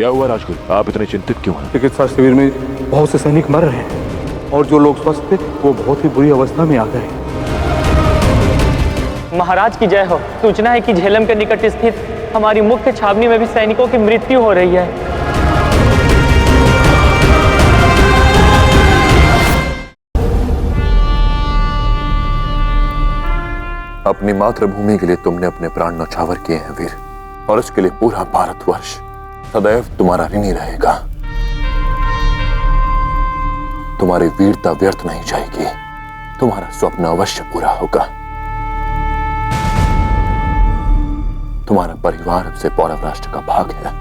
क्या हुआ राजगुरु, आप इतने चिंतित क्यों हैं? चिकित्सा शिविर में बहुत से सैनिक मर रहे हैं और जो लोग स्वस्थ थे वो बहुत ही बुरी अवस्था में आ गए। महाराज की जय हो। सूचना है कि झेलम के निकट स्थित हमारी मुख्य छावनी में भी सैनिकों की मृत्यु हो रही है। अपनी मातृभूमि के लिए तुमने अपने प्राण न्यौछावर किए हैं वीर, और उसके लिए पूरा भारतवर्ष सदैव तुम्हारा ऋणी रहेगा। तुम्हारी वीरता व्यर्थ नहीं जाएगी, तुम्हारा स्वप्न अवश्य पूरा होगा। तुम्हारा परिवार अब से पौरव राष्ट्र का भाग है।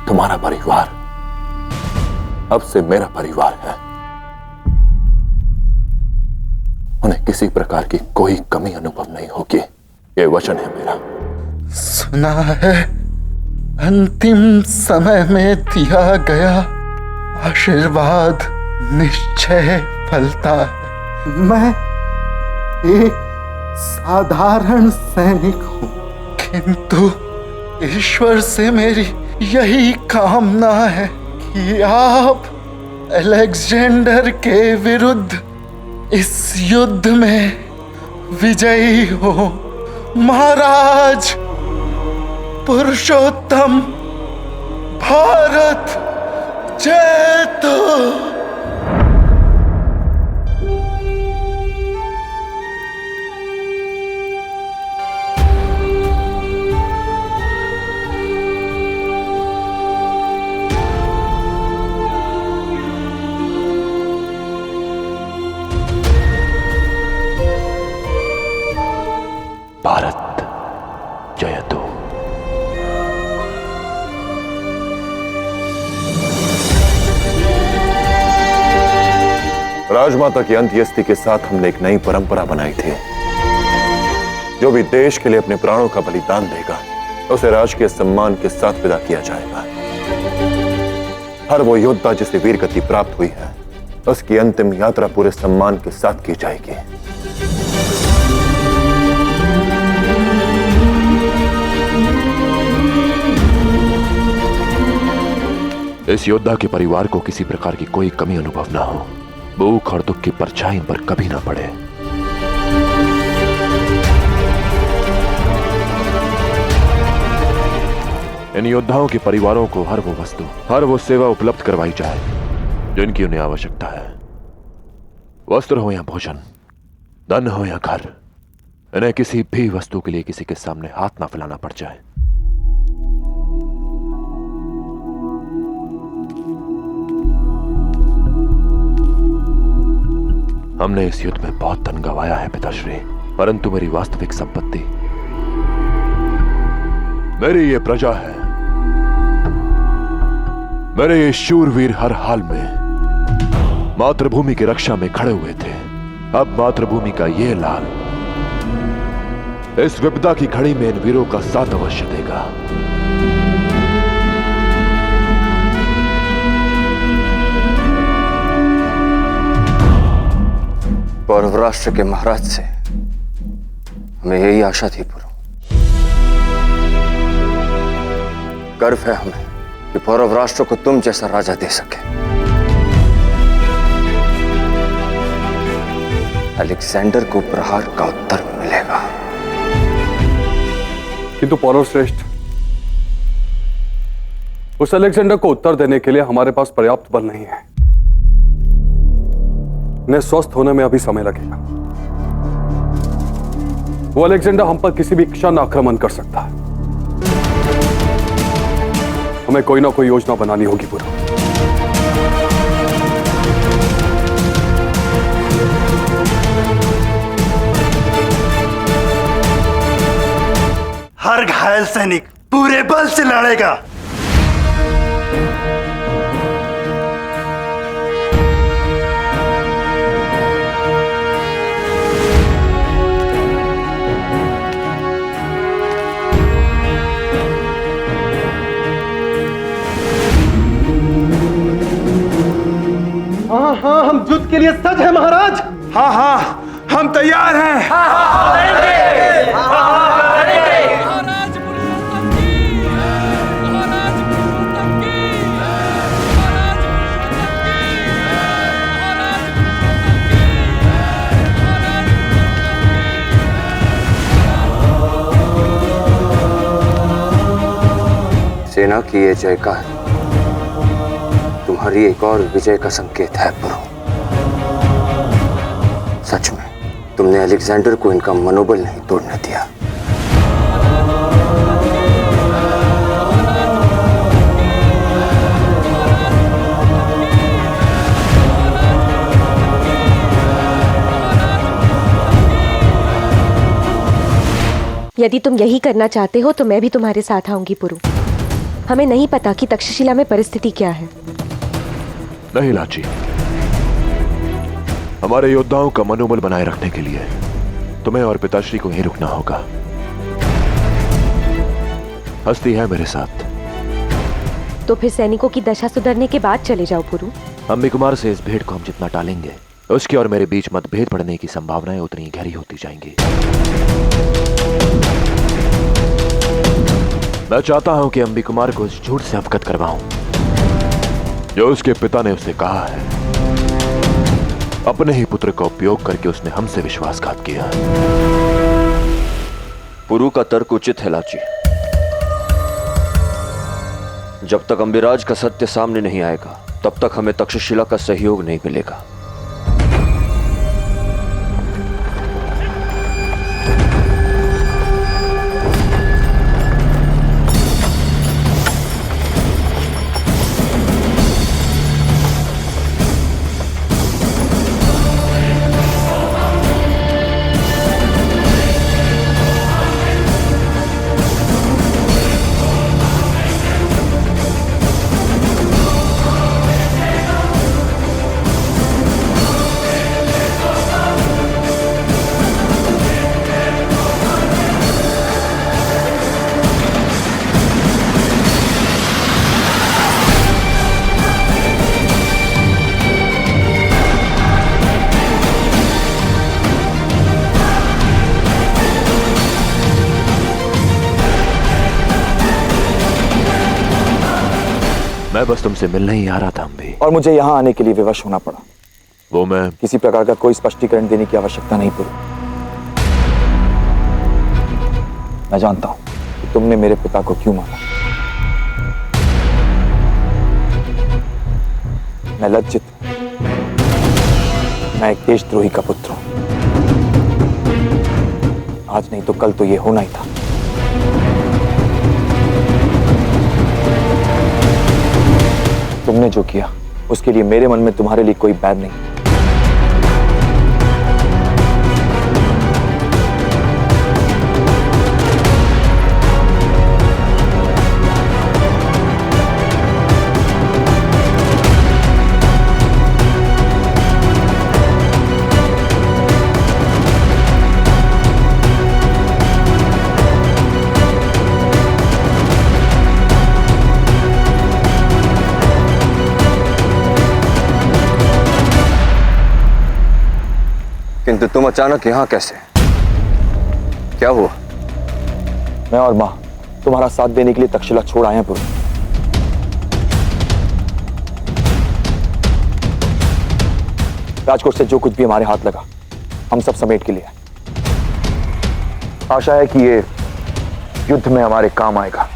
तुम्हारा परिवार अब से मेरा परिवार है। उन्हें किसी प्रकार की कोई कमी अनुभव नहीं होगी, ये वचन है मेरा। सुना है अंतिम समय में दिया गया आशीर्वाद निश्चय फलता है। मैं एक साधारण सैनिक हूं, किंतु ईश्वर से मेरी यही कामना है कि आप अलेक्जेंडर के विरुद्ध इस युद्ध में विजयी हो। महाराज, पुरुषोत्तम भारत जयतु। भारत जयतु। राजमाता की अंत्येष्टि के साथ हमने एक नई परंपरा बनाई थी। जो भी देश के लिए अपने प्राणों का बलिदान देगा उसे राजकीय सम्मान के साथ विदा किया जाएगा। हर वो योद्धा जिसे वीर गति प्राप्त हुई है उसकी अंतिम यात्रा पूरे सम्मान के साथ की जाएगी। इस योद्धा के परिवार को किसी प्रकार की कोई कमी अनुभव ना हो, भूख और दुख की परछाई इन पर कभी ना पड़े। इन योद्धाओं के परिवारों को हर वो वस्तु, हर वो सेवा उपलब्ध करवाई जाए जिनकी उन्हें आवश्यकता है। वस्त्र हो या भोजन, धन हो या घर, इन्हें किसी भी वस्तु के लिए किसी के सामने हाथ ना फैलाना पड़ जाए। हमने इस युद्ध में बहुत धन गंवाया है पिताश्री, परंतु मेरी वास्तविक संपत्ति मेरी ये प्रजा है। मेरे ये शूरवीर हर हाल में मातृभूमि की रक्षा में खड़े हुए थे। अब मातृभूमि का ये लाल इस विपदा की घड़ी में इन वीरों का साथ अवश्य देगा। पौरव राष्ट्र के महाराज से हमें यही आशा थी पुरु। गर्व है हमें कि पौरव राष्ट्र को तुम जैसा राजा दे सके। अलेक्जेंडर को प्रहार का उत्तर मिलेगा। किंतु पौरव श्रेष्ठ, उस अलेक्जेंडर को उत्तर देने के लिए हमारे पास पर्याप्त बल नहीं है। उन्हें स्वस्थ होने में अभी समय लगेगा। वो अलेक्जेंडर हम पर किसी भी क्षण आक्रमण कर सकता है। हमें कोई ना कोई योजना बनानी होगी पूरा। हर घायल सैनिक पूरे बल से लड़ेगा। हाँ, हम युद्ध के लिए सज्ज हैं महाराज। हाँ हाँ, हम तैयार हैं। सेना की ये जयकार तुम्हारी एक और विजय का संकेत है पुरु। सच में तुमने अलेक्जेंडर को इनका मनोबल नहीं तोड़ने दिया। यदि तुम यही करना चाहते हो तो मैं भी तुम्हारे साथ आऊंगी पुरु। हमें नहीं पता कि तक्षशिला में परिस्थिति क्या है। नहीं लाची, हमारे योद्धाओं का मनोबल बनाए रखने के लिए तुम्हें और पिताश्री को यहीं रुकना होगा। हस्ती है मेरे साथ। तो फिर सैनिकों की दशा सुधरने के बाद चले जाओ पुरु। अम्बी कुमार से इस भेंट को हम जितना टालेंगे, उसके और मेरे बीच मतभेद पड़ने की संभावनाएं उतनी ही गहरी होती जाएंगी। मैं चाहता हूं कि अम्बी कुमार को इस झूठ से अवगत करवाऊं जो उसके पिता ने उसे कहा है। अपने ही पुत्र का उपयोग करके उसने हमसे विश्वासघात किया। पुरु का तर्क उचित है लाची। जब तक अम्बिराज का सत्य सामने नहीं आएगा तब तक हमें तक्षशिला का सहयोग नहीं मिलेगा। मैं बस तुमसे मिलने ही आ रहा था अम्बी। और मुझे यहाँ आने के लिए विवश होना पड़ा। वो मैं किसी प्रकार का कोई स्पष्टीकरण देने की आवश्यकता नहीं पुरु। मैं जानता हूं कि तुमने मेरे पिता को क्यों मारा। मैं लज्जित हूं। मैं एक देशद्रोही का पुत्र हूं। आज नहीं तो कल तो ये होना ही था। तुमने जो किया उसके लिए मेरे मन में तुम्हारे लिए कोई बैर नहीं। किंतु तुम अचानक यहां कैसे? क्या हुआ? मैं और मां तुम्हारा साथ देने के लिए तक्षशिला छोड़ आए हैं पुरु। राजकोट से जो कुछ भी हमारे हाथ लगा हम सब समेट के लिए आए। आशा है कि ये युद्ध में हमारे काम आएगा।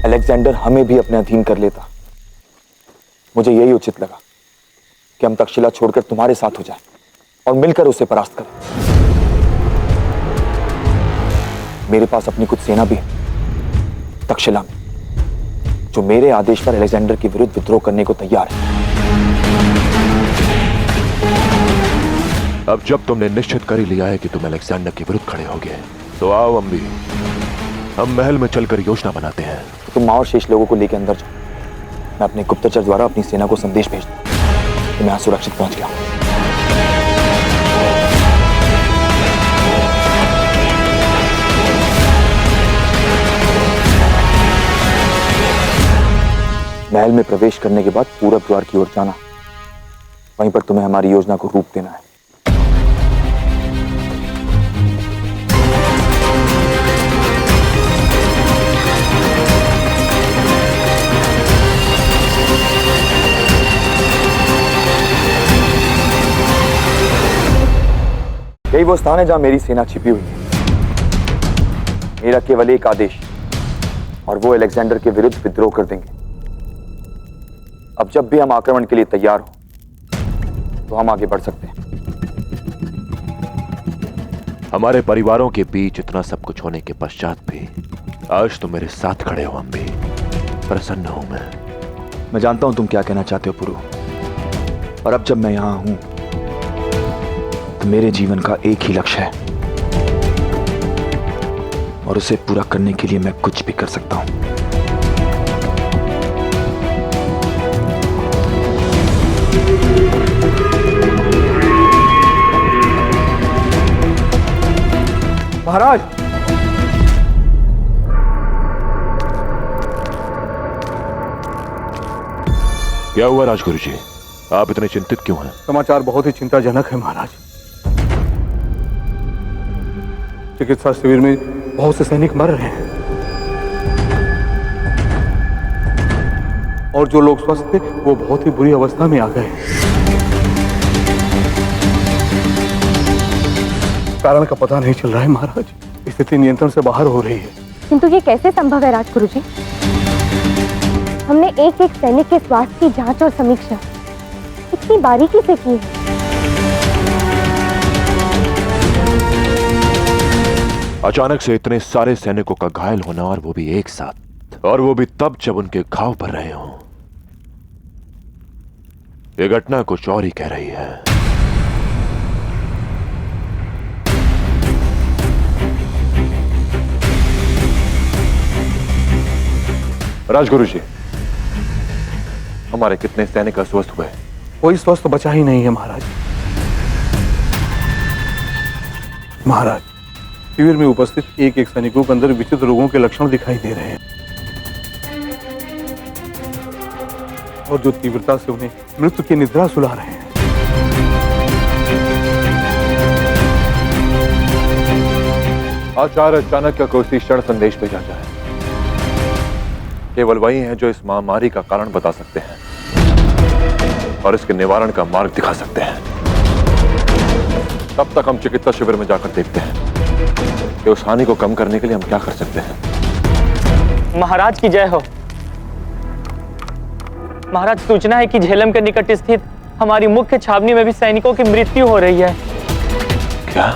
अलेक्जेंडर हमें भी अपने अधीन कर लेता। मुझे यही उचित लगा कि हम तक्षशिला छोड़कर तुम्हारे साथ हो जाएं और मिलकर उसे परास्त करें। मेरे पास अपनी कुछ सेना भी है तक्षशिला में, जो मेरे आदेश पर अलेक्जेंडर के विरुद्ध विद्रोह करने को तैयार है। अब जब तुमने निश्चित कर ही लिया है कि तुम अलेक्जेंडर के विरुद्ध खड़े होगे तो आओ अम्बी, हम महल में चलकर योजना बनाते हैं। तुम मां और शेष लोगों को लेकर अंदर जाओ। मैं अपने गुप्तचर द्वारा अपनी सेना को संदेश भेज दूं कि मैं यहां सुरक्षित पहुंच गया हूं। महल में प्रवेश करने के बाद पूरब द्वार की ओर जाना वहीं पर तुम्हें हमारी योजना को रूप देना है। यही वो स्थान है जहां मेरी सेना छिपी हुई है। मेरा केवल एक आदेश और वो अलेक्जेंडर के विरुद्ध विद्रोह कर देंगे। अब जब भी हम आक्रमण के लिए तैयार हो तो हम आगे बढ़ सकते हैं। हमारे परिवारों के बीच इतना सब कुछ होने के पश्चात भी आज तुम मेरे साथ खड़े हो अम्बी। प्रसन्न हूं मैं जानता हूं तुम क्या कहना चाहते हो पुरु, और अब जब मैं यहां हूं तो मेरे जीवन का एक ही लक्ष्य है और उसे पूरा करने के लिए मैं कुछ भी कर सकता हूं। महाराज, क्या हुआ राजगुरु जी? आप इतने चिंतित क्यों हैं? समाचार बहुत ही चिंताजनक है महाराज। चिकित्सा शिविर में बहुत से सैनिक मर रहे हैं और जो लोग स्वस्थ थे वो बहुत ही बुरी अवस्था में आ गए। कारण का पता नहीं चल रहा है महाराज। स्थिति नियंत्रण से बाहर हो रही है। किंतु ये कैसे संभव है राजगुरु जी? हमने एक एक सैनिक के स्वास्थ्य की जांच और समीक्षा इतनी बारीकी से की है। अचानक से इतने सारे सैनिकों का घायल होना, और वो भी एक साथ, और वो भी तब जब उनके घाव पर रहे हों। ये घटना कुछ और ही कह रही है। राजगुरु जी, हमारे कितने सैनिक अस्वस्थ हुए? कोई स्वस्थ बचा ही नहीं है महाराज। महाराज, शिविर में उपस्थित एक एक सैनिकों के अंदर विचित्र रोगों के लक्षण दिखाई दे रहे हैं और जो तीव्रता से उन्हें मृत्यु की निद्रा सुला रहे हैं। आचार्य चाणक्य को इसी क्षण संदेश भेजा जाए। केवल वही हैं जो इस महामारी का कारण बता सकते हैं और इसके निवारण का मार्ग दिखा सकते हैं। तब तक हम चिकित्सा शिविर में जाकर देखते हैं कि उस हानि को कम करने के लिए हम क्या कर सकते हैं। महाराज की जय हो। महाराज, सूचना है कि झेलम के निकट स्थित हमारी मुख्य छावनी में भी सैनिकों की मृत्यु हो रही है। क्या?